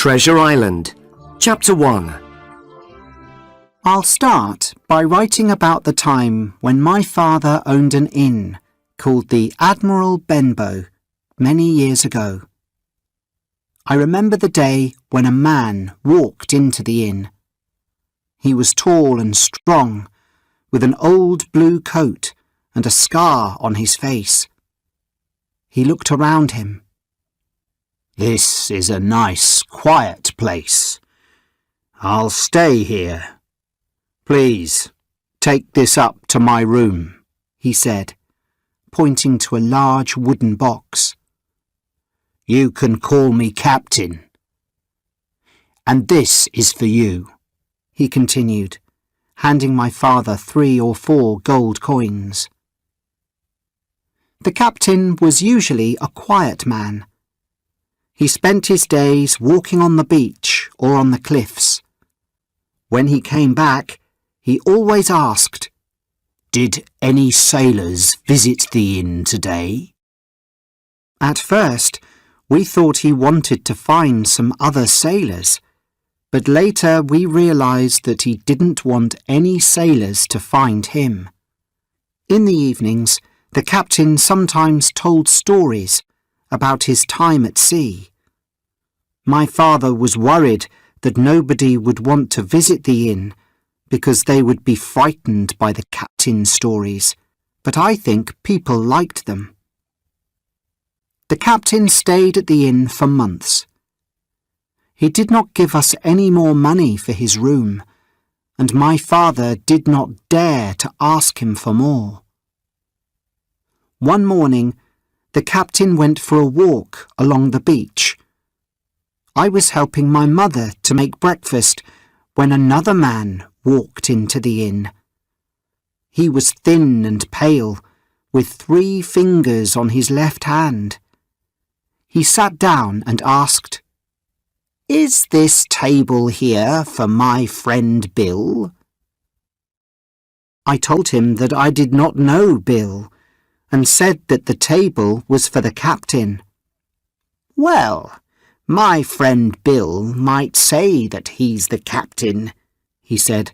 Treasure Island, Chapter 1. I'll start by writing about the time when my father owned an inn called the Admiral Benbow many years ago. I remember the day when a man walked into the inn. He was tall and strong, with an old blue coat and a scar on his face. He looked around him. "This is a nice, quiet place. I'll stay here. Please, take this up to my room," he said, pointing to a large wooden box. "You can call me Captain. And this is for you," he continued, handing my father 3 or 4 gold coins. The captain was usually a quiet man. He spent his days walking on the beach or on the cliffs. When he came back, he always asked, "Did any sailors visit the inn today?" At first, we thought he wanted to find some other sailors, but later we realized that he didn't want any sailors to find him. In the evenings, the captain sometimes told stories about his time at sea. My father was worried that nobody would want to visit the inn because they would be frightened by the captain's stories, but I think people liked them. The captain stayed at the inn for months. He did not give us any more money for his room, and my father did not dare to ask him for more. One morning, the captain went for a walk along the beach. I was helping my mother to make breakfast when another man walked into the inn. He was thin and pale, with 3 fingers on his left hand. He sat down and asked, "Is this table here for my friend Bill?" I told him that I did not know Bill, and said that the table was for the captain. "Well, my friend Bill might say that he's the captain," he said.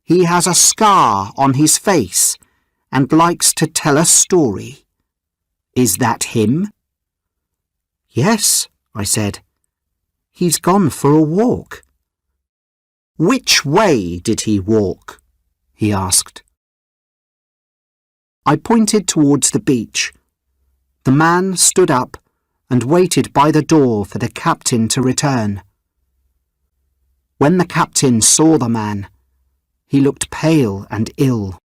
"He has a scar on his face and likes to tell a story. Is that him?" "Yes," I said. "He's gone for a walk." "Which way did he walk?" he asked. I pointed towards the beach. The man stood up and waited by the door for the captain to return. When the captain saw the man, he looked pale and ill.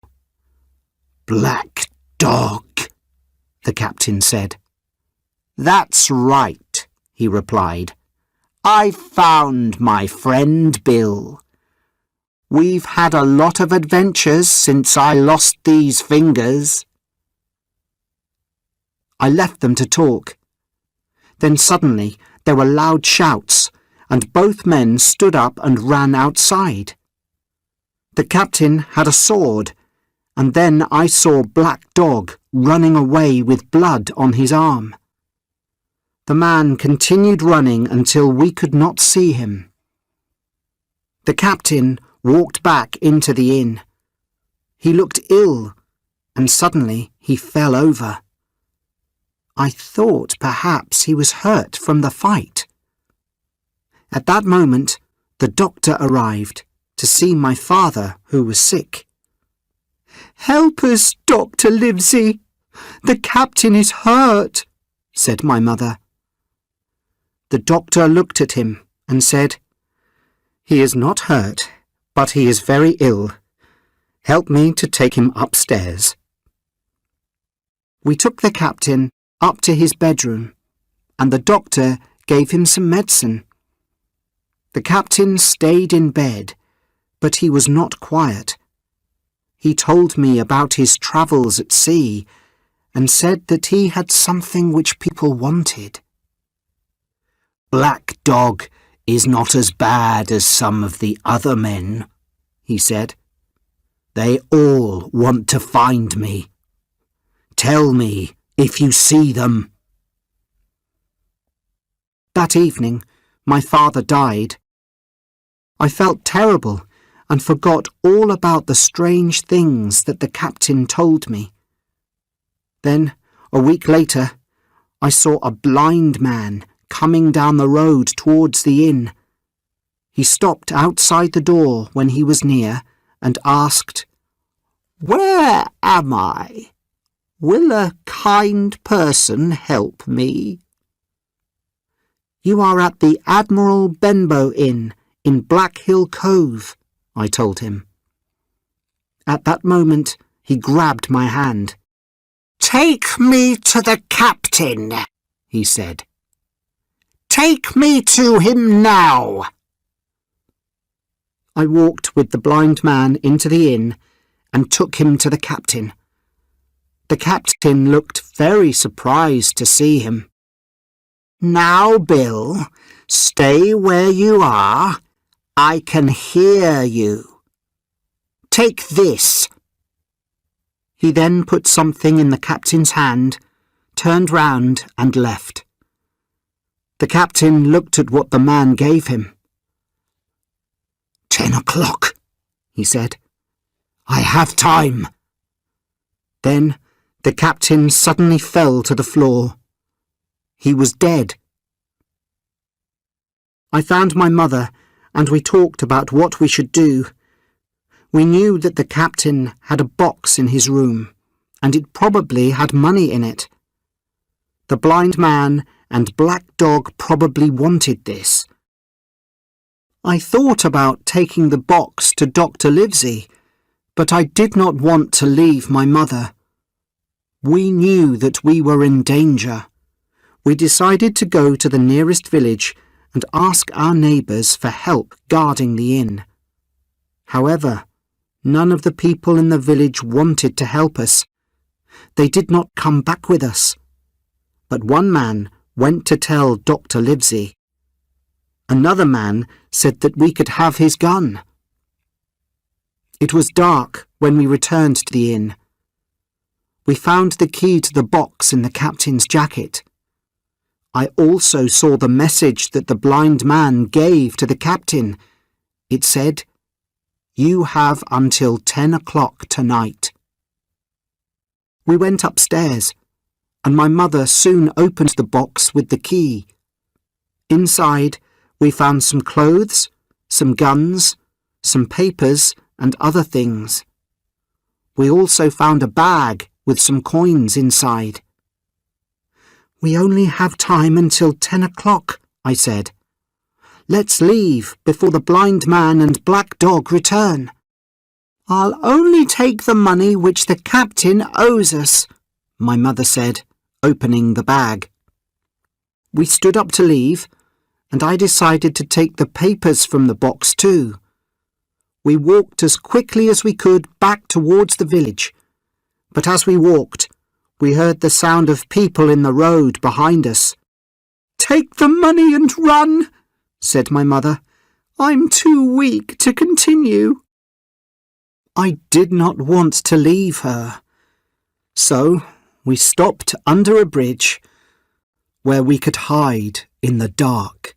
"Black dog," the captain said. "That's right," he replied. "I found my friend Bill. We've had a lot of adventures since I lost these fingers." I left them to talk. Then suddenly there were loud shouts, and both men stood up and ran outside. The captain had a sword, and then I saw Black Dog running away with blood on his arm. The man continued running until we could not see him. The captain walked back into the inn. He looked ill, and suddenly he fell over. I thought perhaps he was hurt from the fight. At that moment, the doctor arrived to see my father, who was sick. "Help us, Dr. Livesey. The captain is hurt," said my mother. The doctor looked at him and said, "He is not hurt, but he is very ill. Help me to take him upstairs." We took the captain up to his bedroom, and the doctor gave him some medicine. The captain stayed in bed, but he was not quiet. He told me about his travels at sea and said that he had something which people wanted. "Black Dog is not as bad as some of the other men," he said. "They all want to find me. Tell me if you see them." That evening, my father died. I felt terrible and forgot all about the strange things that the captain told me. Then, a week later, I saw a blind man coming down the road towards the inn. He stopped outside the door when he was near and asked, "Where am I? Will a kind person help me?" "You are at the Admiral Benbow Inn in Black Hill Cove," I told him. At that moment, he grabbed my hand. "Take me to the captain," he said. "Take me to him now." I walked with the blind man into the inn and took him to the captain. The captain looked very surprised to see him. "Now, Bill, stay where you are. I can hear you. Take this." He then put something in the captain's hand, turned round and left. The captain looked at what the man gave him. 10 o'clock, he said. "I have time." Then the captain suddenly fell to the floor. He was dead. I found my mother and we talked about what we should do. We knew that the captain had a box in his room, and it probably had money in it. The blind man and black dog probably wanted this. I thought about taking the box to Dr. Livesey, but I did not want to leave my mother. We knew that we were in danger. We decided to go to the nearest village and ask our neighbours for help guarding the inn. However, none of the people in the village wanted to help us. They did not come back with us. But one man went to tell Dr. Livesey. Another man said that we could have his gun. It was dark when we returned to the inn. We found the key to the box in the captain's jacket. I also saw the message that the blind man gave to the captain. It said, "You have until 10 o'clock tonight." We went upstairs, and my mother soon opened the box with the key. Inside, we found some clothes, some guns, some papers, and other things. We also found a bag with some coins inside. "We only have time until 10 o'clock, I said. "Let's leave before the blind man and black dog return." "I'll only take the money which the captain owes us," my mother said, opening the bag. We stood up to leave, and I decided to take the papers from the box too. We walked as quickly as we could back towards the village, but as we walked, we heard the sound of people in the road behind us. "Take the money and run," said my mother. "I'm too weak to continue." I did not want to leave her, so we stopped under a bridge where we could hide in the dark.